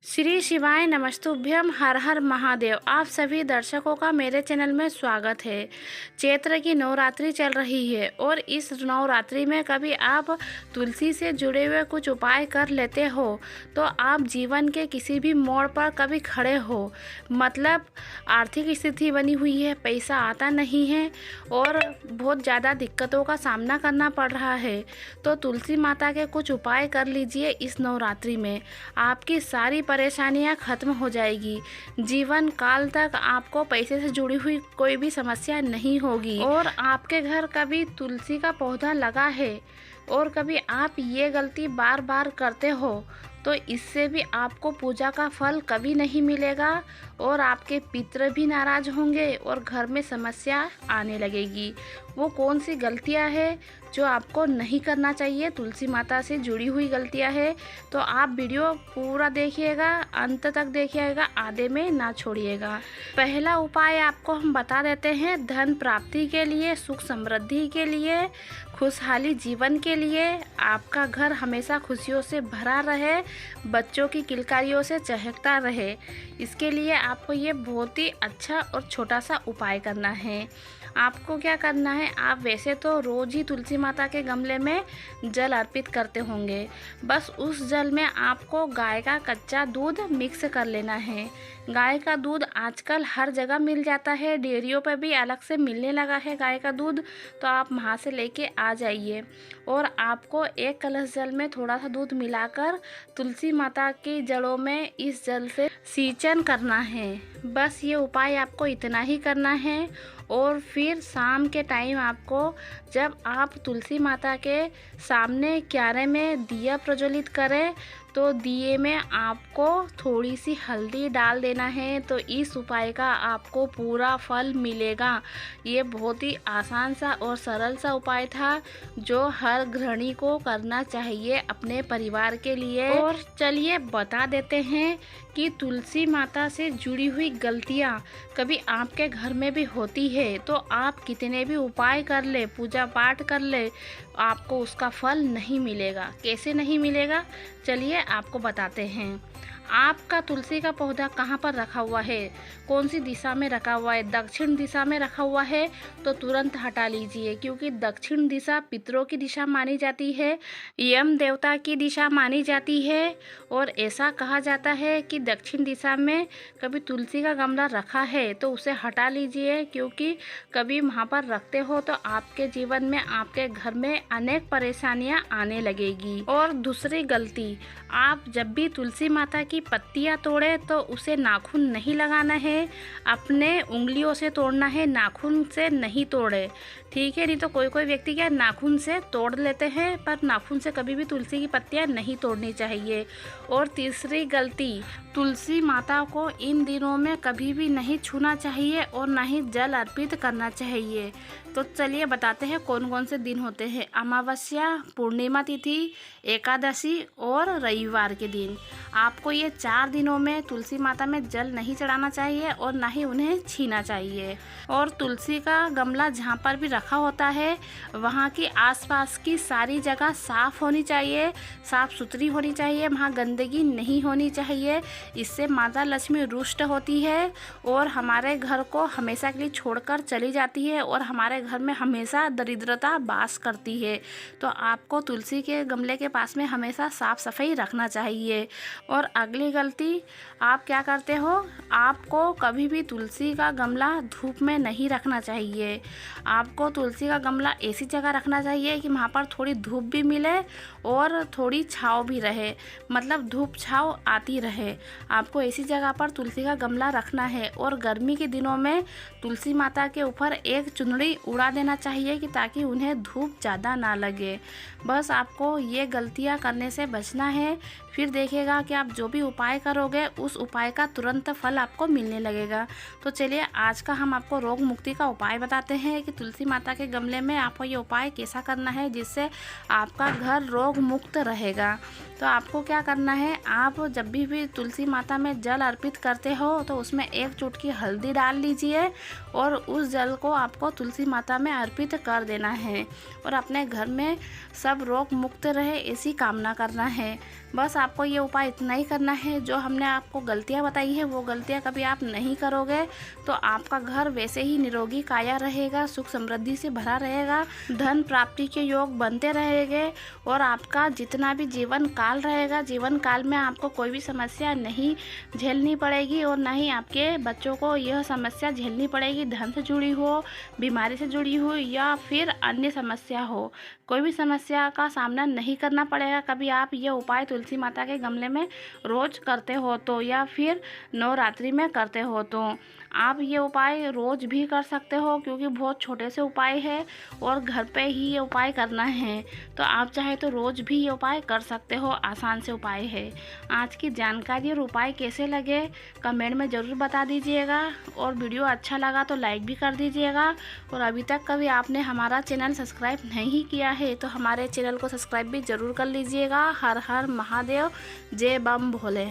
श्री शिवाय नमस्तुभ्यम हर हर महादेव। आप सभी दर्शकों का मेरे चैनल में स्वागत है। चैत्र की नवरात्रि चल रही है और इस नवरात्रि में कभी आप तुलसी से जुड़े हुए कुछ उपाय कर लेते हो तो आप जीवन के किसी भी मोड़ पर कभी खड़े हो, मतलब आर्थिक स्थिति बनी हुई है, पैसा आता नहीं है और बहुत ज़्यादा दिक्कतों का सामना करना पड़ रहा है, तो तुलसी माता के कुछ उपाय कर लीजिए। इस नवरात्रि में आपकी सारी परेशानियां खत्म हो जाएगी। जीवन काल तक आपको पैसे से जुड़ी हुई कोई भी समस्या नहीं होगी। और आपके घर कभी तुलसी का पौधा लगा है और कभी आप ये गलती बार बार करते हो तो इससे भी आपको पूजा का फल कभी नहीं मिलेगा और आपके पितृ भी नाराज होंगे और घर में समस्या आने लगेगी। वो कौन सी गलतियां हैं जो आपको नहीं करना चाहिए, तुलसी माता से जुड़ी हुई गलतियां हैं, तो आप वीडियो पूरा देखिएगा, अंत तक देखिएगा, आधे में ना छोड़िएगा। पहला उपाय आपको हम बता देते हैं धन प्राप्ति के लिए, सुख समृद्धि के लिए, खुशहाली जीवन के लिए। आपका घर हमेशा खुशियों से भरा रहे, बच्चों की किलकारियों से चहकता रहे, इसके लिए आपको ये बहुत ही अच्छा और छोटा सा उपाय करना है। आपको क्या करना है, आप वैसे तो रोज़ ही तुलसी माता के गमले में जल अर्पित करते होंगे, बस उस जल में आपको गाय का कच्चा दूध मिक्स कर लेना है। गाय का दूध आजकल हर जगह मिल जाता है, डेयरियों पर भी अलग से मिलने लगा है गाय का दूध, तो आप वहाँ से लेके आ जाइए और आपको एक कलश जल में थोड़ा सा दूध मिलाकर तुलसी माता की जड़ों में इस जल से सिंचन करना है। बस ये उपाय आपको इतना ही करना है। और फिर शाम के टाइम आपको, जब आप तुलसी माता के सामने क्यारे में दिया प्रज्वलित करें तो दिए में आपको थोड़ी सी हल्दी डाल देना है, तो इस उपाय का आपको पूरा फल मिलेगा। ये बहुत ही आसान सा और सरल सा उपाय था जो हर गृहिणी को करना चाहिए अपने परिवार के लिए। और चलिए बता देते हैं कि तुलसी माता से जुड़ी हुई गलतियाँ कभी आपके घर में भी होती है तो आप कितने भी उपाय कर ले, पूजा पाठ कर ले, आपको उसका फल नहीं मिलेगा। कैसे नहीं मिलेगा, चलिए आपको बताते हैं। आपका तुलसी का पौधा कहाँ पर रखा हुआ है, कौन सी दिशा में रखा हुआ है, दक्षिण दिशा में रखा हुआ है तो तुरंत हटा लीजिए, क्योंकि दक्षिण दिशा पितरों की दिशा मानी जाती है, यम देवता की दिशा मानी जाती है। और ऐसा कहा जाता है कि दक्षिण दिशा में कभी तुलसी का गमला रखा है तो उसे हटा लीजिए, क्योंकि कभी वहाँ पर रखते हो तो आपके जीवन में, आपके घर में अनेक परेशानियाँ आने लगेगी। और दूसरी गलती, आप जब भी तुलसी माता की पत्तियां तोड़े तो उसे नाखून नहीं लगाना है, अपने उंगलियों से तोड़ना है, नाखून से नहीं तोड़े, ठीक है। नहीं तो कोई कोई व्यक्ति क्या नाखून से तोड़ लेते हैं, पर नाखून से कभी भी तुलसी की पत्तियां नहीं तोड़नी चाहिए। और तीसरी गलती, तुलसी माता को इन दिनों में कभी भी नहीं छूना चाहिए और ना ही जल अर्पित करना चाहिए। तो चलिए बताते हैं कौन कौन से दिन होते हैं। अमावस्या, पूर्णिमा तिथि, एकादशी और रविवार के दिन आपको ये 4 दिनों में तुलसी माता में जल नहीं चढ़ाना चाहिए और ना ही उन्हें छीना चाहिए। और तुलसी का गमला जहाँ पर भी रखा होता है वहाँ की आसपास की सारी जगह साफ़ होनी चाहिए, साफ़ सुथरी होनी चाहिए, वहाँ गंदगी नहीं होनी चाहिए। इससे माता लक्ष्मी रुष्ट होती है और हमारे घर को हमेशा के लिए छोड़कर चली जाती है और हमारे घर में हमेशा दरिद्रता वास करती है। तो आपको तुलसी के गमले के पास में हमेशा साफ़ सफाई रखना चाहिए। और अगली गलती, आप क्या करते हो, आपको कभी भी तुलसी का गमला धूप में नहीं रखना चाहिए। आपको तुलसी का गमला ऐसी जगह रखना चाहिए कि वहाँ पर थोड़ी धूप भी मिले और थोड़ी छाँव भी रहे, मतलब धूप छाँव आती रहे। आपको ऐसी जगह पर तुलसी का गमला रखना है। और गर्मी के दिनों में तुलसी माता के ऊपर एक चुनरी उड़ा देना चाहिए कि ताकि उन्हें धूप ज़्यादा ना लगे। बस आपको ये गलतियाँ करने से बचना है, फिर देखिएगा कि आप जो भी उपाय करोगे उस उपाय का तुरंत फल आपको मिलने लगेगा। तो चलिए आज का हम आपको रोग मुक्ति का उपाय बताते हैं कि तुलसी माता के गमले में आपको ये उपाय कैसा करना है जिससे आपका घर रोग मुक्त रहेगा। तो आपको क्या करना है, आप जब भी तुलसी माता में जल अर्पित करते हो तो उसमें 1 चुटकी हल्दी डाल लीजिए और उस जल को आपको तुलसी माता में अर्पित कर देना है और अपने घर में सब रोग मुक्त रहे ऐसी कामना करना है। बस आपको ये उपाय इतना ही करना है, जो हमने आपको गलतियाँ बताई है वो गलतियाँ कभी आप नहीं करोगे तो आपका घर वैसे ही निरोगी काया रहेगा, सुख समृद्धि से भरा रहेगा, धन प्राप्ति के योग बनते रहेंगे और आपका जितना भी जीवन काल रहेगा, जीवन काल में आपको कोई भी समस्या नहीं झेलनी पड़ेगी और ना ही आपके बच्चों को यह समस्या झेलनी पड़ेगी। धन से जुड़ी हो, बीमारी से जुड़ी हो या फिर अन्य समस्या हो, कोई भी समस्या का सामना नहीं करना पड़ेगा। कभी आप ये उपाय तुलसी माता के गमले में रोज़ करते हो तो या फिर नवरात्रि में करते हो तो आप ये उपाय रोज़ भी कर सकते हो, क्योंकि बहुत छोटे से उपाय है और घर पे ही ये उपाय करना है। तो आप चाहे तो रोज़ भी ये उपाय कर सकते हो, आसान से उपाय है। आज की जानकारी और उपाय कैसे लगे कमेंट में ज़रूर बता दीजिएगा और वीडियो अच्छा लगा तो लाइक भी कर दीजिएगा। और अभी तक कभी आपने हमारा चैनल सब्सक्राइब नहीं किया है तो हमारे चैनल को सब्सक्राइब भी ज़रूर कर लीजिएगा। हर हर महादेव, जय बम भोले।